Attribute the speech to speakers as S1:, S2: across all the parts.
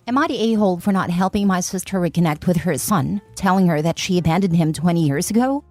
S1: Am I the a-hole for not helping my sister reconnect with her son, telling her that she abandoned him 20 years ago?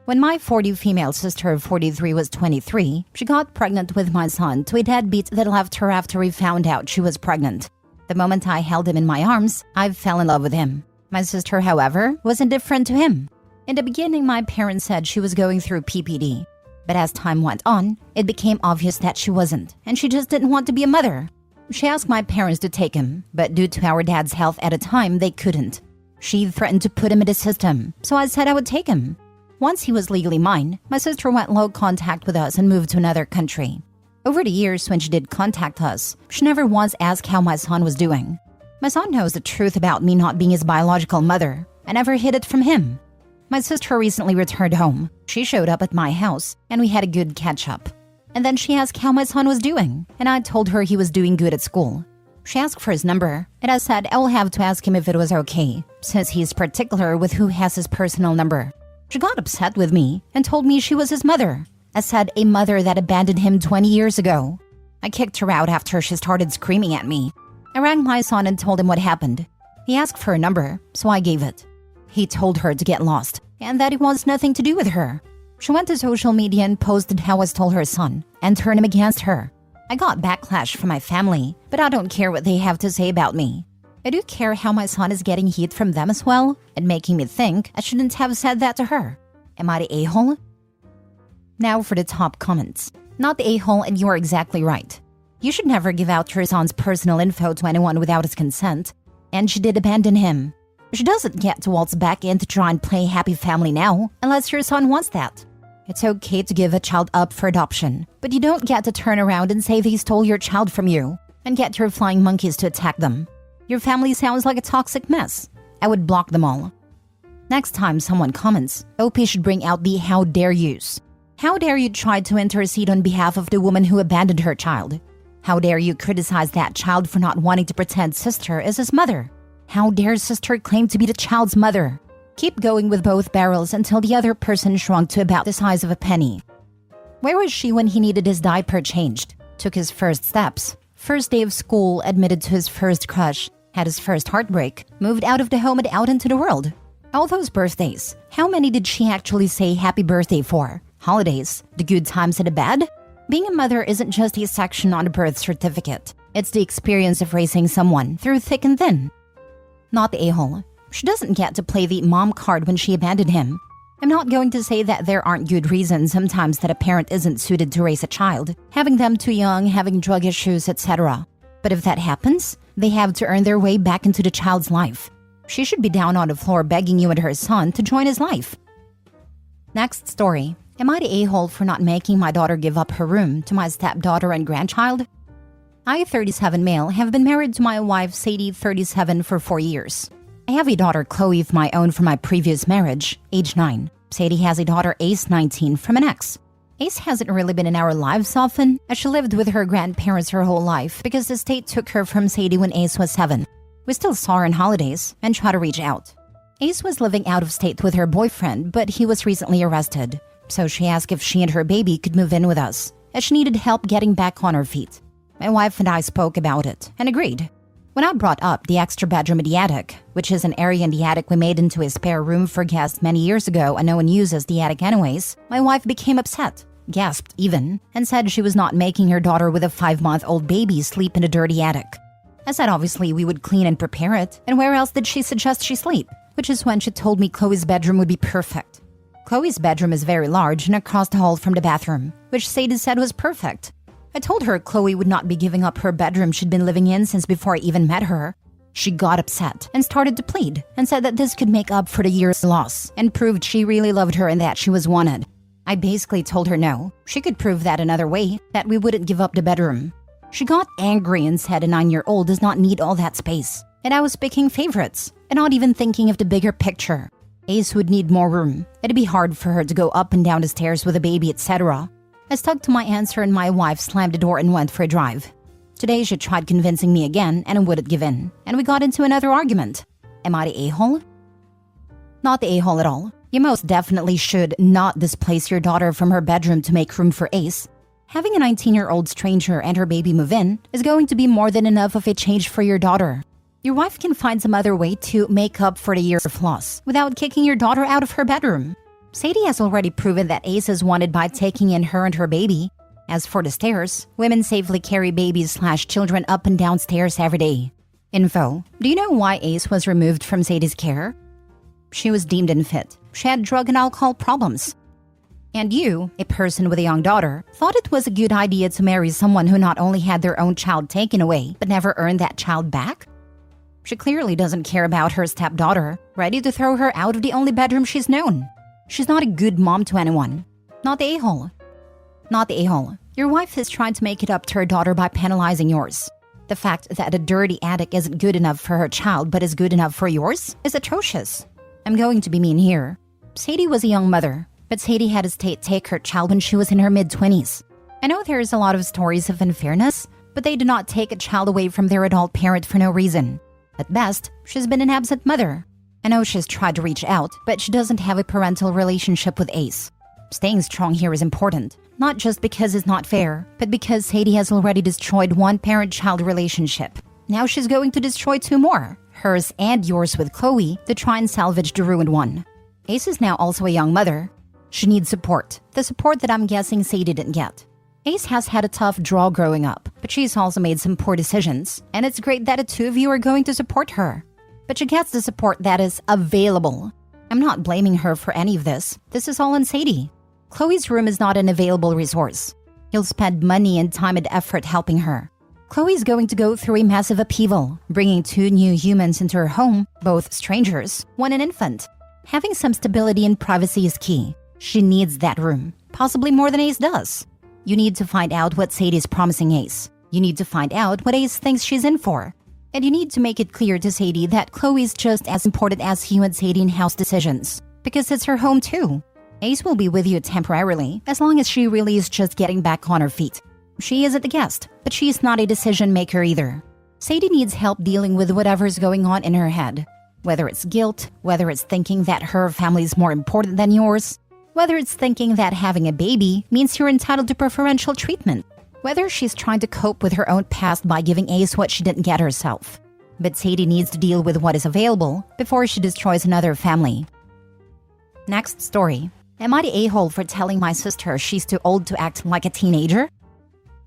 S1: When my 40 female sister of 43 was 23, she got pregnant with my son to a deadbeat that left her after he found out she was pregnant. The moment I held him in my arms, I fell in love with him. My sister, however, was indifferent to him. In the beginning, my parents said she was going through PPD. But as time went on, it became obvious that she wasn't, and she just didn't want to be a mother. She asked my parents to take him, but due to our dad's health at the time, they couldn't. She threatened to put him in the system, so I said I would take him. Once he was legally mine, my sister went low contact with us and moved to another country. Over the years, when she did contact us, she never once asked how my son was doing. My son knows the truth about me not being his biological mother. I never hid it from him. My sister recently returned home. She showed up at my house, and we had a good catch-up. And then she asked how my son was doing, and I told her he was doing good at school. She asked for his number, and I said I will have to ask him if it was okay, since he's particular with who has his personal number. She got upset with me and told me she was his mother. I said a mother that abandoned him 20 years ago. I kicked her out after she started screaming at me. I rang my son and told him what happened. He asked for a number, so I gave it. He told her to get lost, and that it wants nothing to do with her. She went to social media and posted how I stole her son and turned him against her. I got backlash from my family, but I don't care what they have to say about me. I do care how my son is getting heat from them as well, and making me think I shouldn't have said that to her. Am I the a-hole? Now for the top comments. Not the a-hole, and you're exactly right. You should never give out your son's personal info to anyone without his consent. And she did abandon him. She doesn't get to waltz back in to try and play happy family now, unless your son wants that. It's okay to give a child up for adoption, but you don't get to turn around and say they stole your child from you, and get your flying monkeys to attack them. Your family sounds like a toxic mess. I would block them all. Next time someone comments, OP should bring out the how dare yous. How dare you try to intercede on behalf of the woman who abandoned her child? How dare you criticize that child for not wanting to pretend sister is his mother? How dare sister claim to be the child's mother? Keep going with both barrels until the other person shrunk to about the size of a penny. Where was she when he needed his diaper changed? Took his first steps. First day of school, admitted to his first crush. Had his first heartbreak. Moved out of the home and out into the world. All those birthdays. How many did she actually say happy birthday for? Holidays. The good times and the bad? Being a mother isn't just a section on a birth certificate. It's the experience of raising someone through thick and thin. Not the a-hole. She doesn't get to play the mom card when she abandoned him. I'm not going to say that there aren't good reasons sometimes that a parent isn't suited to raise a child, having them too young, having drug issues, etc. But if that happens, they have to earn their way back into the child's life. She should be down on the floor begging you and her son to join his life. Next story. Am I the a-hole for not making my daughter give up her room to my stepdaughter and grandchild? I, 37 male, have been married to my wife, Sadie, 37, for 4 years. I have a daughter, Chloe, of my own from my previous marriage, age 9. Sadie has a daughter, Ace, 19, from an ex. Ace hasn't really been in our lives often, as she lived with her grandparents her whole life because the state took her from Sadie when Ace was 7. We still saw her on holidays and try to reach out. Ace was living out of state with her boyfriend, but he was recently arrested. So she asked if she and her baby could move in with us, as she needed help getting back on her feet. My wife and I spoke about it and agreed. When I brought up the extra bedroom in the attic, which is an area in the attic we made into a spare room for guests many years ago and no one uses the attic anyways, my wife became upset, gasped even, and said she was not making her daughter with a 5-month-old baby sleep in a dirty attic. I said obviously we would clean and prepare it, and where else did she suggest she sleep? Which is when she told me Chloe's bedroom would be perfect. Chloe's bedroom is very large and across the hall from the bathroom, which Sadie said was perfect. I told her Chloe would not be giving up her bedroom she'd been living in since before I even met her. She got upset and started to plead and said that this could make up for the year's loss and proved she really loved her and that she was wanted. I basically told her no, she could prove that another way, that we wouldn't give up the bedroom. She got angry and said a 9-year-old does not need all that space. And I was picking favorites and not even thinking of the bigger picture. Ace would need more room. It'd be hard for her to go up and down the stairs with a baby, etc. I stuck to my answer and my wife slammed the door and went for a drive. Today she tried convincing me again and wouldn't give in, and we got into another argument. Am I the a-hole? Not the a-hole at all. You most definitely should not displace your daughter from her bedroom to make room for Ace. Having a 19-year-old stranger and her baby move in is going to be more than enough of a change for your daughter. Your wife can find some other way to make up for the year of loss without kicking your daughter out of her bedroom. Sadie has already proven that Ace is wanted by taking in her and her baby. As for the stairs, women safely carry babies/children up and down stairs every day. Info: do you know why Ace was removed from Sadie's care? She was deemed unfit. She had drug and alcohol problems. And you, a person with a young daughter, thought it was a good idea to marry someone who not only had their own child taken away, but never earned that child back? She clearly doesn't care about her stepdaughter, ready to throw her out of the only bedroom she's known. She's not a good mom to anyone. Not the a-hole. Not the a-hole. Your wife is trying to make it up to her daughter by penalizing yours. The fact that a dirty attic isn't good enough for her child but is good enough for yours is atrocious. I'm going to be mean here. Sadie was a young mother, but Sadie had a state take her child when she was in her mid-20s. I know there's a lot of stories of unfairness, but they do not take a child away from their adult parent for no reason. At best, she's been an absent mother. I know she's tried to reach out, but she doesn't have a parental relationship with Ace. Staying strong here is important, not just because it's not fair, but because Sadie has already destroyed one parent-child relationship. Now she's going to destroy two more, hers and yours with Chloe, to try and salvage the ruined one. Ace is now also a young mother. She needs support, the support that I'm guessing Sadie didn't get. Ace has had a tough draw growing up, but she's also made some poor decisions, and it's great that the two of you are going to support her. But she gets the support that is available. I'm not blaming her for any of this. This is all on Sadie. Chloe's room is not an available resource. You'll spend money and time and effort helping her. Chloe's going to go through a massive upheaval, bringing two new humans into her home, both strangers, one an infant. Having some stability and privacy is key. She needs that room, possibly more than Ace does. You need to find out what Sadie's promising Ace. You need to find out what Ace thinks she's in for. And you need to make it clear to Sadie that Chloe's just as important as you and Sadie in house decisions, because it's her home too. Ace will be with you temporarily, as long as she really is just getting back on her feet. She isn't the guest, but she's not a decision maker either. Sadie needs help dealing with whatever's going on in her head. Whether it's guilt, whether it's thinking that her family's more important than yours, whether it's thinking that having a baby means you're entitled to preferential treatment, whether she's trying to cope with her own past by giving Ace what she didn't get herself. But Sadie needs to deal with what is available before she destroys another family. Next story. Am I the a-hole for telling my sister she's too old to act like a teenager?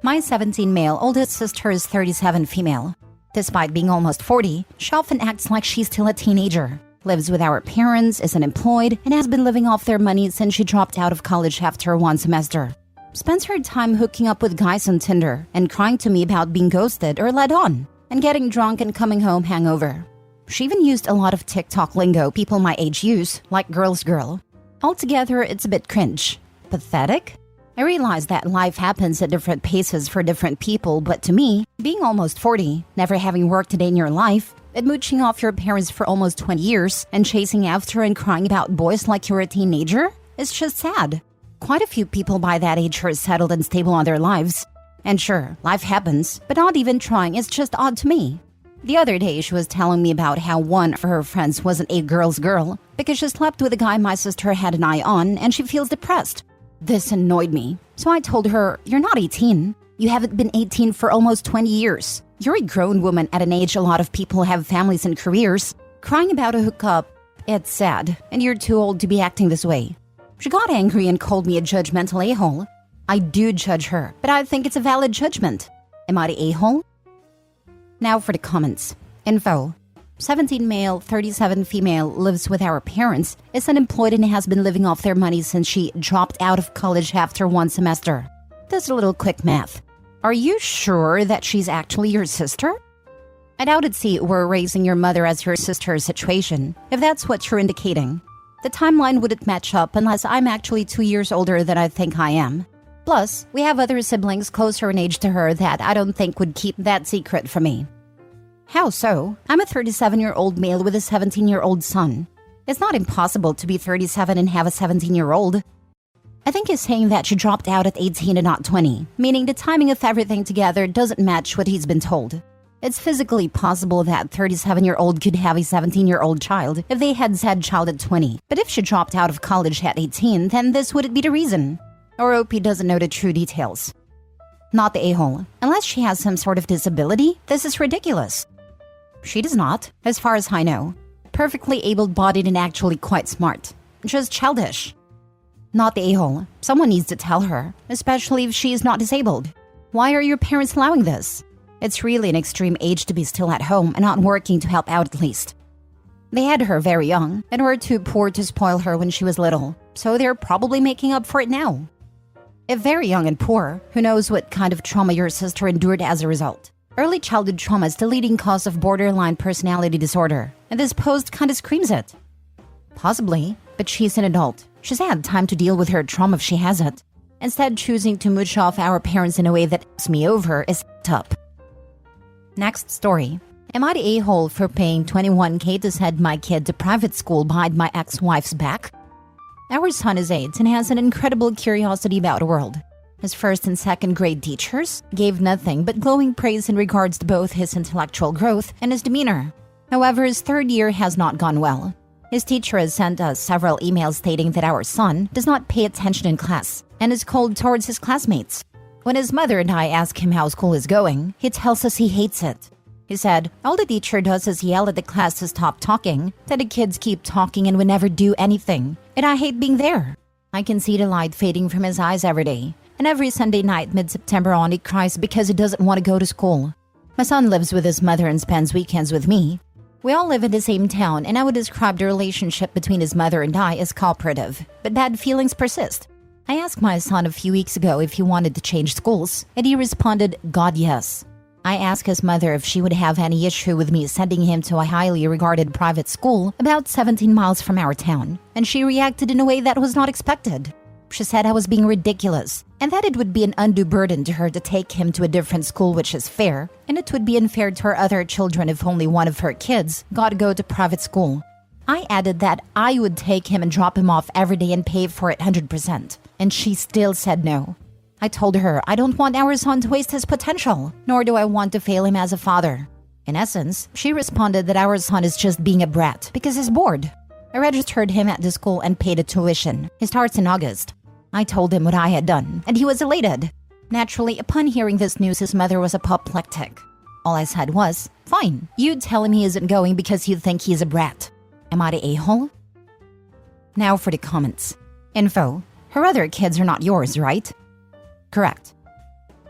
S1: My 17 male oldest sister is 37 female. Despite being almost 40, she often acts like she's still a teenager. Lives with our parents, is unemployed, and has been living off their money since she dropped out of college after one semester. Spends her time hooking up with guys on Tinder and crying to me about being ghosted or led on, and getting drunk and coming home hangover. She even used a lot of TikTok lingo people my age use, like girl's girl. Altogether, it's a bit cringe. Pathetic? I realize that life happens at different paces for different people, but to me, being almost 40, never having worked a day in your life, and mooching off your parents for almost 20 years, and chasing after and crying about boys like you're a teenager, is just sad. Quite a few people by that age are settled and stable on their lives. And sure, life happens, but not even trying is just odd to me. The other day, she was telling me about how one of her friends wasn't a girl's girl because she slept with a guy my sister had an eye on and she feels depressed. This annoyed me, so I told her, "You're not 18. You haven't been 18 for almost 20 years. You're a grown woman at an age a lot of people have families and careers. Crying about a hookup, it's sad, and you're too old to be acting this way." She got angry and called me a judgmental a-hole. I do judge her, but I think it's a valid judgment. Am I the a-hole? Now for the comments. Info. 17 male, 37 female, lives with our parents, is unemployed and has been living off their money since she dropped out of college after one semester. Does a little quick math. Are you sure that she's actually your sister? I doubt it's we're raising your mother as your sister situation, if that's what you're indicating. The timeline wouldn't match up unless I'm actually 2 years older than I think I am. Plus, we have other siblings closer in age to her that I don't think would keep that secret from me. How so? I'm a 37-year-old male with a 17-year-old son. It's not impossible to be 37 and have a 17-year-old. I think he's saying that she dropped out at 18 and not 20, meaning the timing of everything together doesn't match what he's been told. It's physically possible that 37-year-old could have a 17-year-old child if they had said child at 20. But if she dropped out of college at 18, then this wouldn't be the reason. Or OP doesn't know the true details. Not the a-hole. Unless she has some sort of disability, this is ridiculous. She does not, as far as I know. Perfectly able-bodied and actually quite smart. Just childish. Not the a-hole. Someone needs to tell her, especially if she is not disabled. Why are your parents allowing this? It's really an extreme age to be still at home and not working to help out at least. They had her very young and were too poor to spoil her when she was little, so they're probably making up for it now. If very young and poor, who knows what kind of trauma your sister endured as a result. Early childhood trauma is the leading cause of borderline personality disorder, and this post kinda screams it. Possibly, but she's an adult. She's had time to deal with her trauma if she has it. Instead, choosing to mooch off our parents in a way that f***s me over is up. Next story. Am I the a-hole for paying $21,000 to send my kid to private school behind my ex-wife's back? Our son is 8 and has an incredible curiosity about the world. His first and second grade teachers gave nothing but glowing praise in regards to both his intellectual growth and his demeanor. However, his third year has not gone well. His teacher has sent us several emails stating that our son does not pay attention in class and is cold towards his classmates. When his mother and I ask him how school is going, he tells us he hates it. He said, all the teacher does is yell at the class to stop talking, that the kids keep talking and we never do anything, and I hate being there. I can see the light fading from his eyes every day, and every Sunday night mid-September on he cries because he doesn't want to go to school. My son lives with his mother and spends weekends with me. We all live in the same town, and I would describe the relationship between his mother and I as cooperative, but bad feelings persist. I asked my son a few weeks ago if he wanted to change schools, and he responded, God, yes. I asked his mother if she would have any issue with me sending him to a highly regarded private school about 17 miles from our town, and she reacted in a way that was not expected. She said I was being ridiculous, and that it would be an undue burden to her to take him to a different school, which is fair, and it would be unfair to her other children if only one of her kids got to go to private school. I added that I would take him and drop him off every day and pay for it 100%, and she still said no. I told her I don't want our son to waste his potential, nor do I want to fail him as a father. In essence, she responded that our son is just being a brat because he's bored. I registered him at the school and paid a tuition. He starts in August. I told him what I had done, and he was elated. Naturally, upon hearing this news, his mother was apoplectic. All I said was, fine, you tell him he isn't going because you think he's a brat. Am I the a-hole? Now for the comments. Info. Her other kids are not yours, right? Correct.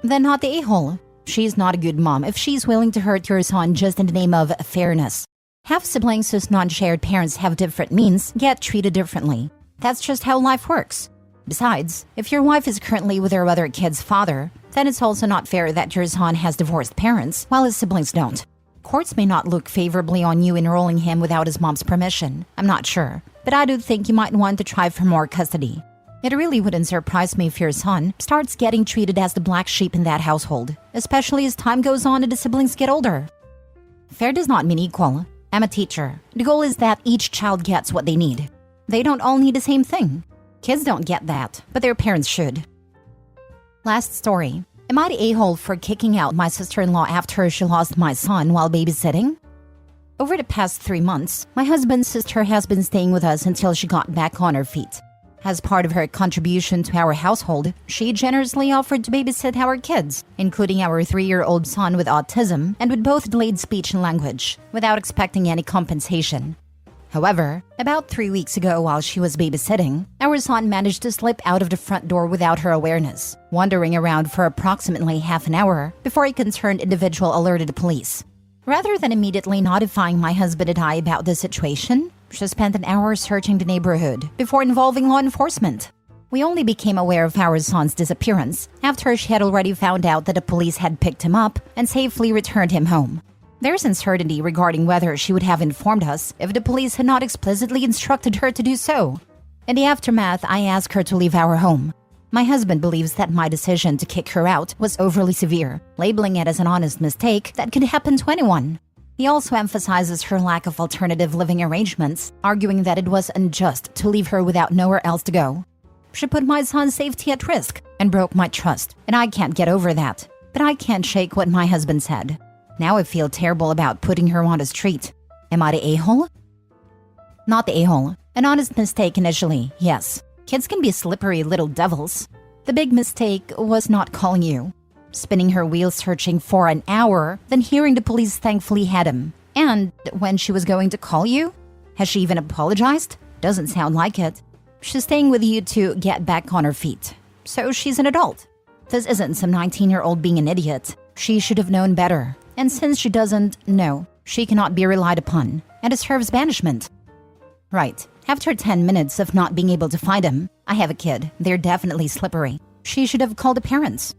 S1: Then not the a-hole. She's not a good mom if she's willing to hurt your son just in the name of fairness. Half siblings whose non-shared parents have different means get treated differently. That's just how life works. Besides, if your wife is currently with her other kid's father, then it's also not fair that your son has divorced parents while his siblings don't. Courts may not look favorably on you enrolling him without his mom's permission. I'm not sure, but I do think you might want to try for more custody. It really wouldn't surprise me if your son starts getting treated as the black sheep in that household, especially as time goes on and the siblings get older. Fair does not mean equal. I'm a teacher. The goal is that each child gets what they need. They don't all need the same thing. Kids don't get that, but their parents should. Last story. Am I the a-hole for kicking out my sister-in-law after she lost my son while babysitting? Over the past 3 months, my husband's sister has been staying with us until she got back on her feet. As part of her contribution to our household, she generously offered to babysit our kids, including our 3-year-old son with autism and with both delayed speech and language, without expecting any compensation. However, about 3 weeks ago while she was babysitting, our son managed to slip out of the front door without her awareness, wandering around for approximately half an hour before a concerned individual alerted the police. Rather than immediately notifying my husband and I about the situation, she spent an hour searching the neighborhood before involving law enforcement. We only became aware of our son's disappearance after she had already found out that the police had picked him up and safely returned him home. There's uncertainty regarding whether she would have informed us if the police had not explicitly instructed her to do so. In the aftermath, I asked her to leave our home. My husband believes that my decision to kick her out was overly severe, labeling it as an honest mistake that could happen to anyone. He also emphasizes her lack of alternative living arrangements, arguing that it was unjust to leave her without nowhere else to go. She put my son's safety at risk and broke my trust, and I can't get over that. But I can't shake what my husband said. Now I feel terrible about putting her on the street. Am I the a-hole? Not the a-hole. An honest mistake initially, yes. Kids can be slippery little devils. The big mistake was not calling you. spinning her wheels searching for an hour, then hearing the police thankfully had him. And when she was going to call you? Has she even apologized? Doesn't sound like it. She's staying with you to get back on her feet. So she's an adult. This isn't some 19-year-old being an idiot. She should have known better. And since she doesn't know, she cannot be relied upon and deserves banishment. Right. After 10 minutes of not being able to find him, I have a kid. They're definitely slippery. She should have called the parents.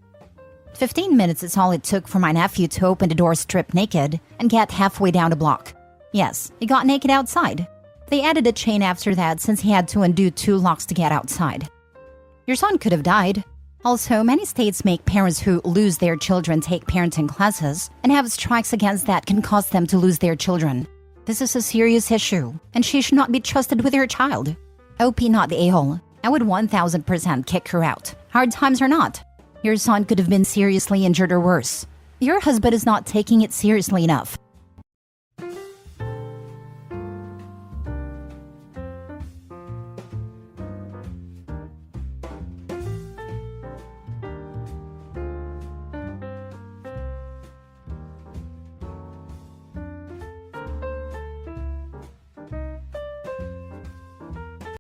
S1: 15 minutes is all it took for my nephew to open the door stripped naked and get halfway down the block. Yes, he got naked outside. They added a chain after that since he had to undo 2 locks to get outside. Your son could have died. Also, many states make parents who lose their children take parenting classes and have strikes against that can cause them to lose their children. This is a serious issue, and she should not be trusted with her child. OP not the a-hole. I would 1000% kick her out. Hard times or not. Your son could have been seriously injured or worse. Your husband is not taking it seriously enough.